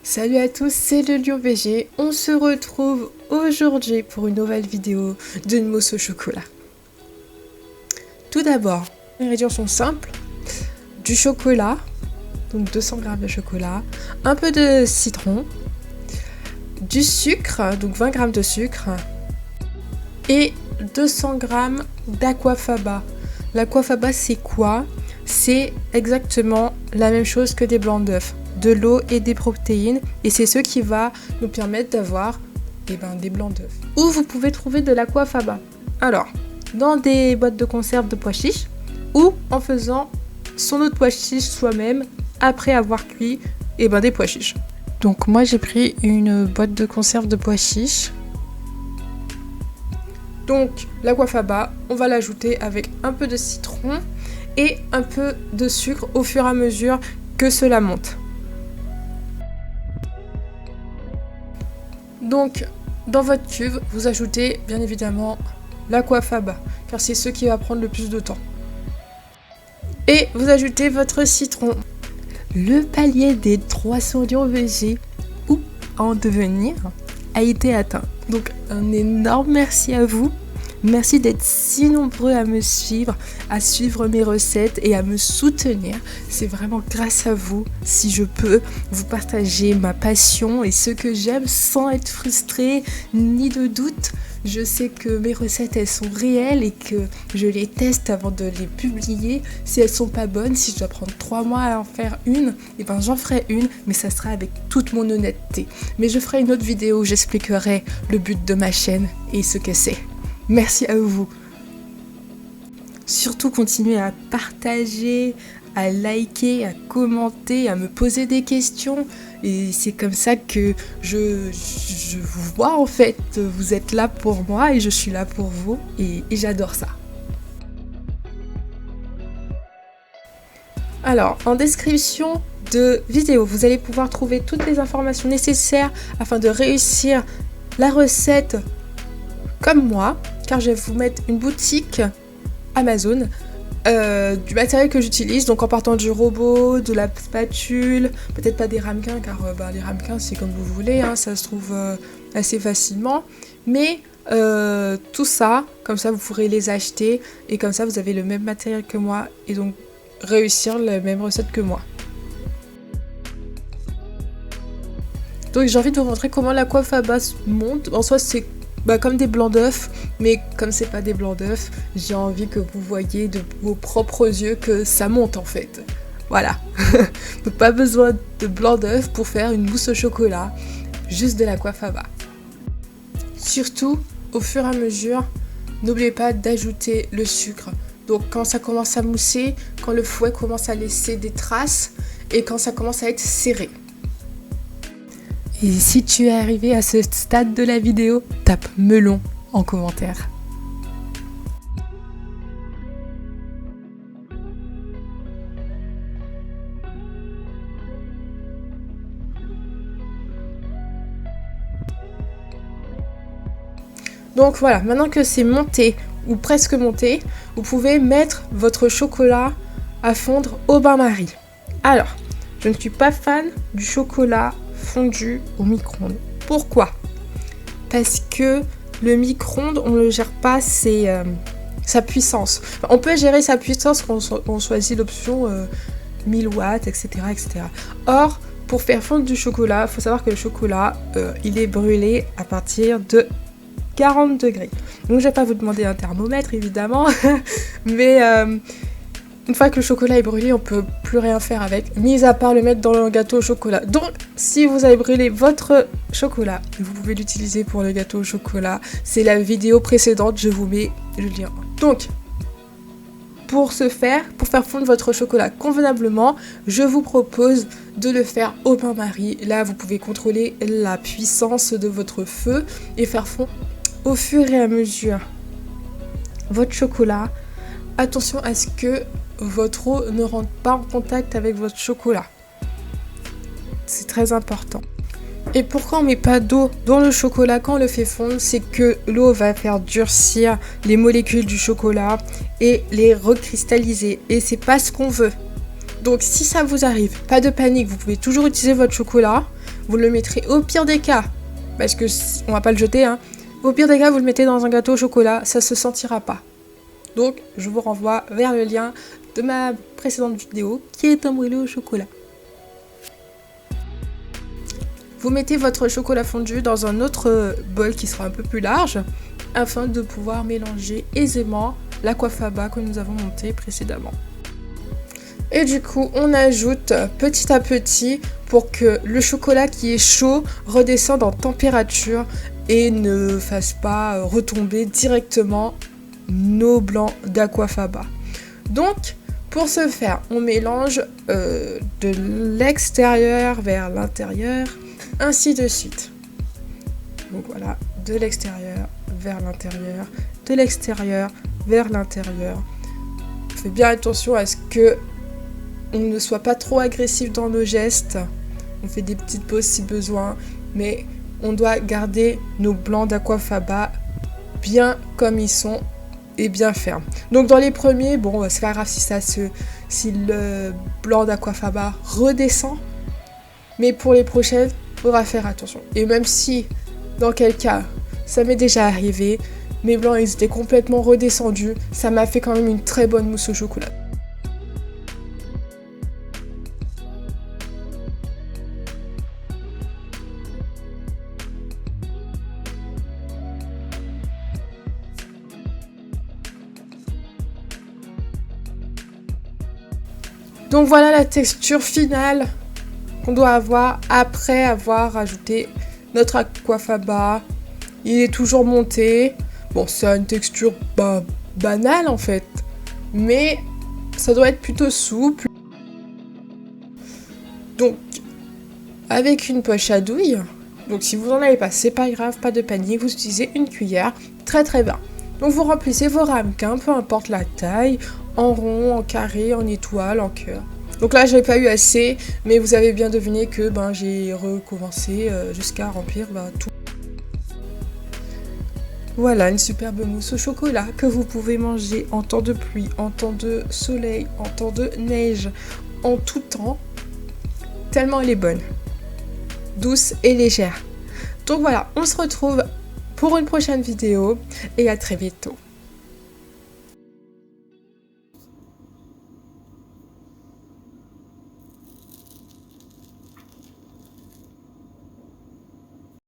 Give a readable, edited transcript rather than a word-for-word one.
Salut à tous, c'est le Lion VG. On se retrouve aujourd'hui pour une nouvelle vidéo d'une mousse au chocolat. Tout d'abord, les ingrédients sont simples. Du chocolat, donc 200 g de chocolat, un peu de citron, du sucre, donc 20 g de sucre, et 200 g d'aquafaba. L'aquafaba, c'est quoi? C'est exactement la même chose que des blancs d'œufs. De l'eau et des protéines, et c'est ce qui va nous permettre d'avoir des blancs d'œufs. Où vous pouvez trouver de l'aquafaba? Alors, dans des boîtes de conserve de pois chiches, ou en faisant son eau de pois chiches soi-même après avoir cuit des pois chiches. Donc moi j'ai pris une boîte de conserve de pois chiches. Donc l'aquafaba, on va l'ajouter avec un peu de citron et un peu de sucre au fur et à mesure que cela monte. Donc, dans votre cuve, vous ajoutez bien évidemment l'aquafaba, car c'est ce qui va prendre le plus de temps. Et vous ajoutez votre citron. Le palier des 300 lions VG, ou en devenir, a été atteint. Donc, un énorme merci à vous. Merci d'être si nombreux à me suivre, à suivre mes recettes et à me soutenir. C'est vraiment grâce à vous si je peux vous partager ma passion et ce que j'aime sans être frustrée ni de doute. Je sais que mes recettes elles sont réelles et que je les teste avant de les publier. Si elles sont pas bonnes, si je dois prendre 3 mois à en faire une, j'en ferai une, mais ça sera avec toute mon honnêteté. Mais je ferai une autre vidéo où j'expliquerai le but de ma chaîne et ce que c'est. Merci à vous. Surtout continuez à partager, à liker, à commenter, à me poser des questions. Et c'est comme ça que je vous vois en fait. Vous êtes là pour moi et je suis là pour vous. Et j'adore ça. Alors, en description de vidéo, vous allez pouvoir trouver toutes les informations nécessaires afin de réussir la recette comme moi. Car je vais vous mettre une boutique Amazon du matériel que j'utilise, donc en partant du robot, de la spatule, peut-être pas des ramequins car les ramequins c'est comme vous voulez, ça se trouve assez facilement, mais tout ça, comme ça vous pourrez les acheter et comme ça vous avez le même matériel que moi et donc réussir la même recette que moi. Donc j'ai envie de vous montrer comment l'aquafaba monte. En soi c'est comme des blancs d'œufs, mais comme c'est pas des blancs d'œufs, j'ai envie que vous voyez de vos propres yeux que ça monte en fait. Voilà. Donc pas besoin de blancs d'œufs pour faire une mousse au chocolat, juste de l'aquafaba. Surtout, au fur et à mesure, n'oubliez pas d'ajouter le sucre. Donc quand ça commence à mousser, quand le fouet commence à laisser des traces et quand ça commence à être serré. Et si tu es arrivé à ce stade de la vidéo, tape melon en commentaire. Donc voilà, maintenant que c'est monté ou presque monté, vous pouvez mettre votre chocolat à fondre au bain-marie. Alors, je ne suis pas fan du chocolat fondu au micro-ondes. Pourquoi? Parce que le micro-ondes, on ne le gère pas sa puissance. On peut gérer sa puissance quand on choisit l'option 1000 watts, etc., etc. Or, pour faire fondre du chocolat, il faut savoir que le chocolat, il est brûlé à partir de 40 degrés. Donc, je ne vais pas vous demander un thermomètre, évidemment, mais une fois que le chocolat est brûlé, on peut plus rien faire avec, mis à part le mettre dans le gâteau au chocolat. Donc, si vous avez brûlé votre chocolat, vous pouvez l'utiliser pour le gâteau au chocolat. C'est la vidéo précédente, je vous mets le lien. Donc, pour faire fondre votre chocolat convenablement, je vous propose de le faire au bain-marie. Là, vous pouvez contrôler la puissance de votre feu et faire fondre au fur et à mesure votre chocolat. Attention à ce que votre eau ne rentre pas en contact avec votre chocolat. C'est très important. Et pourquoi on ne met pas d'eau dans le chocolat quand on le fait fondre? C'est que l'eau va faire durcir les molécules du chocolat et les recristalliser. Et c'est pas ce qu'on veut. Donc si ça vous arrive, pas de panique, vous pouvez toujours utiliser votre chocolat. vous le mettrez au pire des cas, parce que on va pas le jeter, hein. Au pire des cas, vous le mettez dans un gâteau au chocolat, ça se sentira pas. Donc, je vous renvoie vers le lien de ma précédente vidéo qui est un brûlé au chocolat. Vous mettez votre chocolat fondu dans un autre bol qui sera un peu plus large afin de pouvoir mélanger aisément l'aquafaba que nous avons monté précédemment. Et du coup, on ajoute petit à petit pour que le chocolat qui est chaud redescende en température et ne fasse pas retomber directement nos blancs d'aquafaba. Donc, pour ce faire, on mélange de l'extérieur vers l'intérieur, ainsi de suite. Donc voilà, de l'extérieur vers l'intérieur, de l'extérieur vers l'intérieur. Faites bien attention à ce que on ne soit pas trop agressif dans nos gestes. On fait des petites pauses si besoin, mais on doit garder nos blancs d'aquafaba bien comme ils sont et bien fermes. Donc dans les premiers, bon, c'est pas grave si le blanc d'aquafaba redescend, mais pour les prochaines, il faudra faire attention. Et même si, dans quel cas, ça m'est déjà arrivé, mes blancs ils étaient complètement redescendus, ça m'a fait quand même une très bonne mousse au chocolat. Donc voilà la texture finale qu'on doit avoir après avoir ajouté notre aquafaba. Il est toujours monté. Bon, c'est une texture banale en fait, mais ça doit être plutôt souple. Donc, avec une poche à douille, donc si vous n'en avez pas, c'est pas grave, pas de panique, vous utilisez une cuillère, très très bien. Donc vous remplissez vos ramequins, peu importe la taille, en rond, en carré, en étoile, en cœur. Donc là, j'avais pas eu assez, mais vous avez bien deviné que j'ai recommencé jusqu'à remplir tout. Voilà, une superbe mousse au chocolat que vous pouvez manger en temps de pluie, en temps de soleil, en temps de neige, en tout temps. Tellement elle est bonne, douce et légère. Donc voilà, on se retrouve pour une prochaine vidéo et à très bientôt.